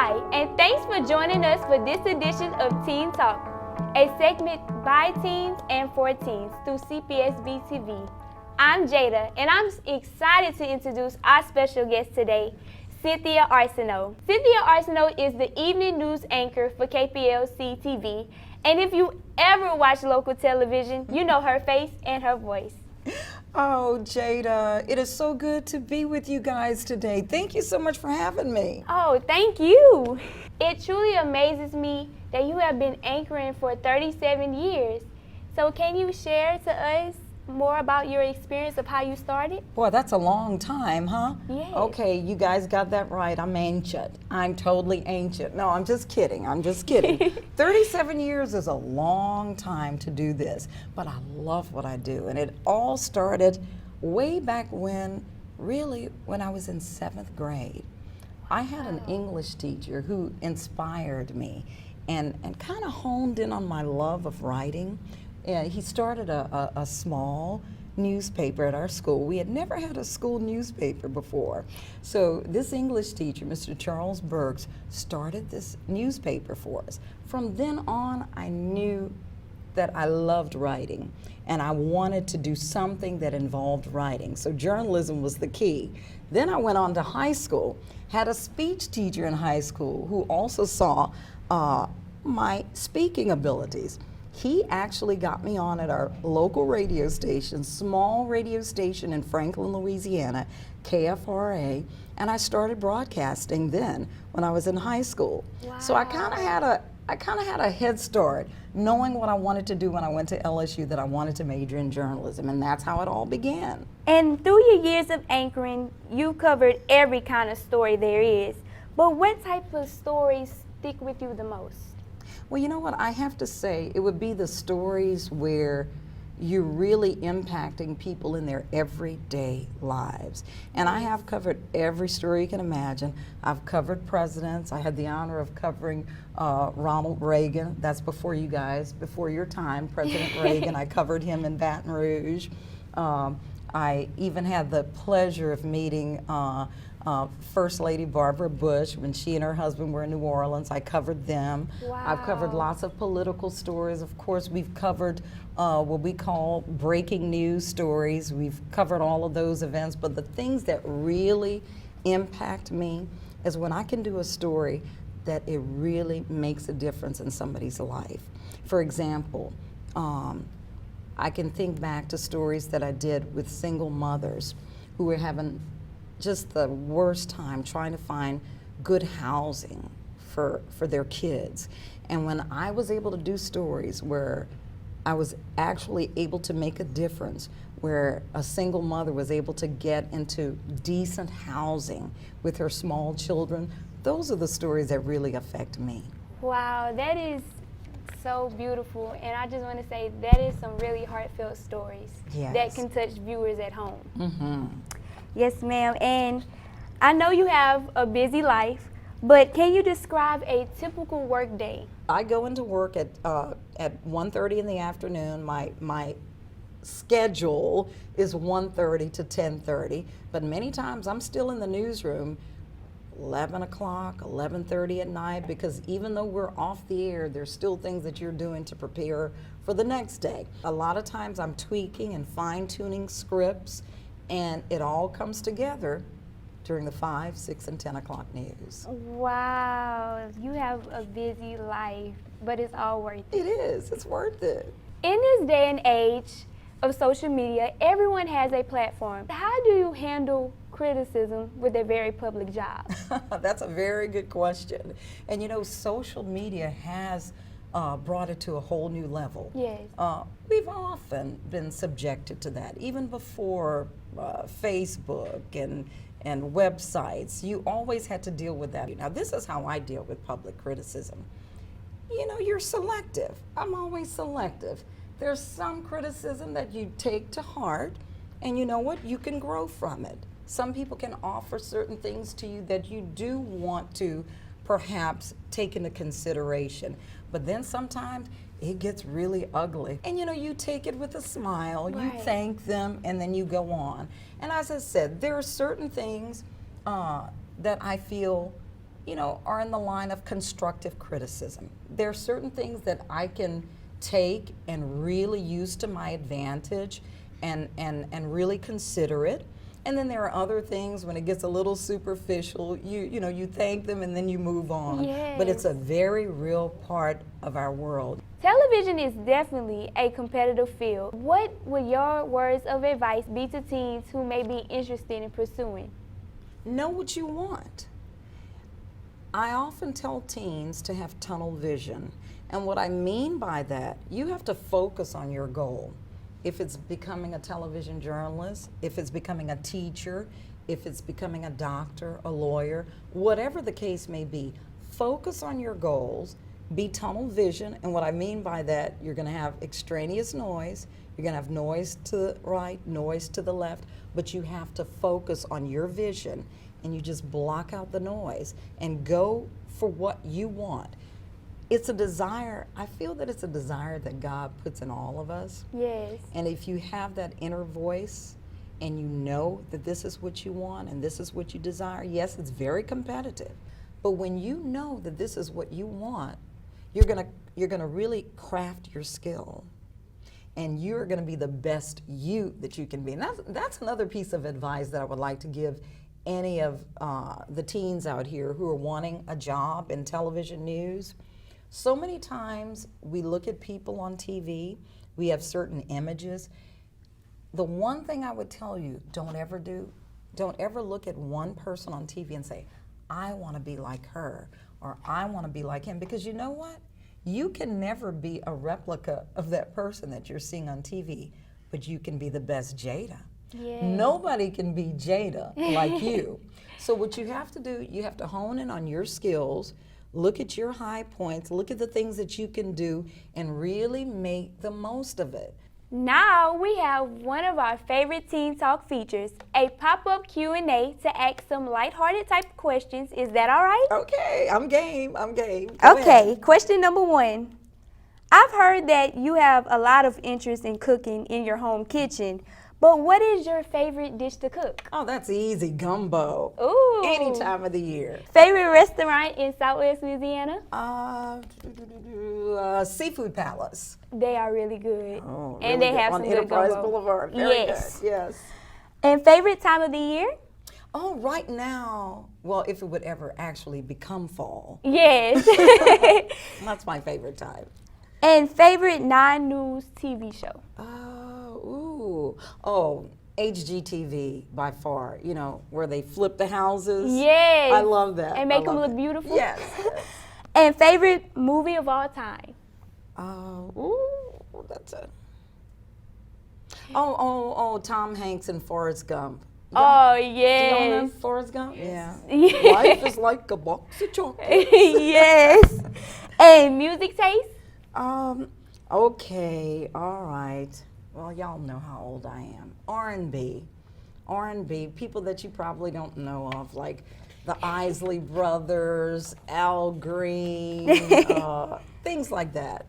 Hi, and thanks for joining us for this edition of Teen Talk, a segment by teens and for teens through CPSB-TV. I'm Jada, and I'm excited to introduce our special guest today, Cynthia Arceneaux. Cynthia Arceneaux is the evening news anchor for KPLC-TV, and if you ever watch local television, you know her face and her voice. Oh, Jada, it is so good to be with you guys today. Thank you so much for having me. Oh, thank you. It truly amazes me that you have been anchoring for 37 years. So can you share to us more about your experience of how you started? Boy, that's a long time, huh? Yes. Okay, you guys got that right. I'm ancient. I'm totally ancient. No, I'm just kidding. I'm just kidding. 37 years is a long time to do this, but I love what I do. And it all started way back when, really, when I was in 7th grade. I had an English teacher who inspired me and kind of honed in on my love of writing. He started a small newspaper at our school. We had never had a school newspaper before. So this English teacher, Mr. Charles Burks, started this newspaper for us. From then on, I knew that I loved writing and I wanted to do something that involved writing. So journalism was the key. Then I went on to high school, had a speech teacher in high school who also saw my speaking abilities. He actually got me on at our local radio station, small radio station in Franklin, Louisiana, KFRA, and I started broadcasting then when I was in high school. Wow. So I kind of had a head start, knowing what I wanted to do when I went to LSU, that I wanted to major in journalism, and that's how it all began. And through your years of anchoring, you covered every kind of story there is. But what type of stories stick with you the most? Well, you know what, I have to say, it would be the stories where you're really impacting people in their everyday lives. And I have covered every story you can imagine. I've covered presidents. I had the honor of covering Ronald Reagan. That's before you guys, before your time, President Reagan. I covered him in Baton Rouge. I even had the pleasure of meeting First Lady Barbara Bush when she and her husband were in New Orleans. I covered them. Wow. I've covered lots of political stories. Of course, we've covered what we call breaking news stories. We've covered all of those events, but the things that really impact me is when I can do a story that it really makes a difference in somebody's life. For example, I can think back to stories that I did with single mothers who were having just the worst time trying to find good housing for their kids. And when I was able to do stories where I was actually able to make a difference, where a single mother was able to get into decent housing with her small children, those are the stories that really affect me. Wow, that is so beautiful. And I just want to say that is some really heartfelt stories that can touch viewers at home. Mm-hmm. Yes, ma'am. And I know you have a busy life, but can you describe a typical work day? I go into work at 1:30 in the afternoon. My schedule is 1:30 to 10:30, but many times I'm still in the newsroom 11 o'clock, 11:30 at night, because even though we're off the air, there's still things that you're doing to prepare for the next day. A lot of times I'm tweaking and fine-tuning scripts, and it all comes together during the 5, 6, and 10 o'clock news. Wow, you have a busy life, but it's all worth it. It is, it's worth it. In this day and age of social media, everyone has a platform. How do you handle criticism with a very public job? That's a very good question. And you know, social media has brought it to a whole new level. Yes. We've often been subjected to that, even before Facebook and websites. You always had to deal with that. Now, this is how I deal with public criticism. You know, you're selective. I'm always selective. There's some criticism that you take to heart, and you know what? You can grow from it. Some people can offer certain things to you that you do want to perhaps take into consideration. But then sometimes it gets really ugly. And you know, you take it with a smile, you thank them, and then you go on. And as I said, there are certain things that I feel are in the line of constructive criticism. There are certain things that I can take and really use to my advantage and really consider it. And then there are other things when it gets a little superficial, you thank them and then you move on. Yes. But it's a very real part of our world. Television is definitely a competitive field. What would your words of advice be to teens who may be interested in pursuing? Know what you want. I often tell teens to have tunnel vision. And what I mean by that, you have to focus on your goal. If it's becoming a television journalist, if it's becoming a teacher, if it's becoming a doctor, a lawyer, whatever the case may be, focus on your goals, be tunnel vision. And what I mean by that, you're going to have extraneous noise, you're going to have noise to the right, noise to the left, but you have to focus on your vision and you just block out the noise and go for what you want. It's a desire. I feel that it's a desire that God puts in all of us. Yes. And if you have that inner voice and you know that this is what you want and this is what you desire, yes, it's very competitive. But when you know that this is what you want, you're gonna really craft your skill. And you're gonna be the best you that you can be. And that's another piece of advice that I would like to give any of the teens out here who are wanting a job in television news. So many times we look at people on TV, we have certain images. The one thing I would tell you, don't ever look at one person on TV and say, I want to be like her, or I want to be like him, because you know what? You can never be a replica of that person that you're seeing on TV, but you can be the best Jada. Yes. Nobody can be Jada like you. So what you have to do, you have to hone in on your skills, look at your high points, look at the things that you can do, and really make the most of it. Now we have one of our favorite Teen Talk features, a pop-up Q&A to ask some lighthearted type questions. Is that all right? Okay, I'm game. Go Okay, ahead. question number 1. I've heard that you have a lot of interest in cooking in your home kitchen, but what is your favorite dish to cook? Oh, that's easy, gumbo. Ooh. Any time of the year. Favorite restaurant in Southwest Louisiana? Seafood Palace. They are really good. Oh, and really they have on some good Enterprise gumbo. Boulevard. Very Yes. good. Yes. And favorite time of the year? Oh, right now, well, if it would ever actually become fall, Yes. that's my favorite time. And favorite non-news TV show? HGTV by far, where they flip the houses. Yes. I love that. And make them look beautiful? Yes. And favorite movie of all time? That's it. Tom Hanks and Forrest Gump. Oh, Do y'all yes. know Forrest Gump? Yeah. Yes. Life is like a box of chocolates. Yes. And music taste? Okay, all right. Well, y'all know how old I am. R&B, people that you probably don't know of, like the Isley Brothers, Al Green, things like that.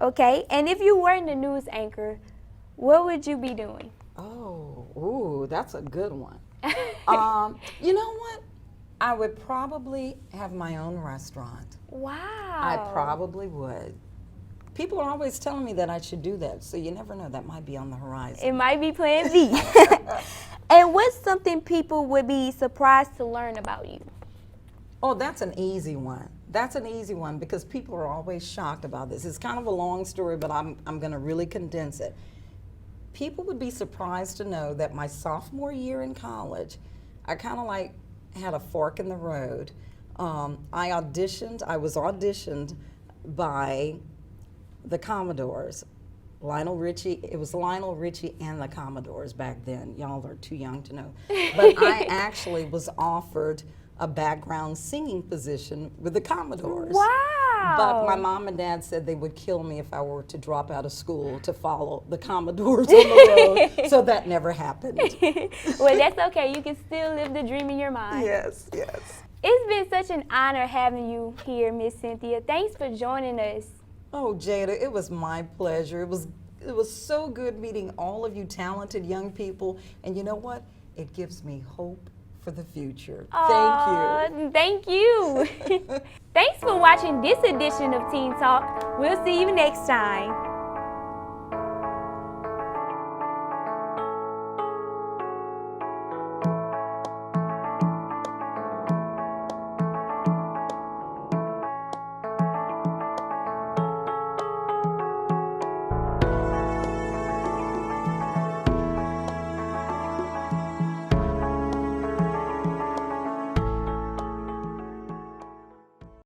Okay. And if you weren't a news anchor, what would you be doing? That's a good one. You know what? I would probably have my own restaurant. Wow. I probably would. People are always telling me that I should do that, so you never know, that might be on the horizon. It might be plan B. And what's something people would be surprised to learn about you? Oh, that's an easy one. That's an easy one because people are always shocked about this. It's kind of a long story, but I'm going to really condense it. People would be surprised to know that my sophomore year in college, I kind of like had a fork in the road. I was auditioned by the Commodores. Lionel Richie, it was Lionel Richie and the Commodores back then. Y'all are too young to know. But I actually was offered a background singing position with the Commodores. Wow. But my mom and dad said they would kill me if I were to drop out of school to follow the Commodores on the road, so that never happened. Well, that's okay. You can still live the dream in your mind. Yes. It's been such an honor having you here, Miss Cynthia. Thanks for joining us. Oh, Jada, it was my pleasure. It was so good meeting all of you talented young people. And you know what? It gives me hope for the future. Aw, thank you. Thanks for watching this edition of Teen Talk. We'll see you next time.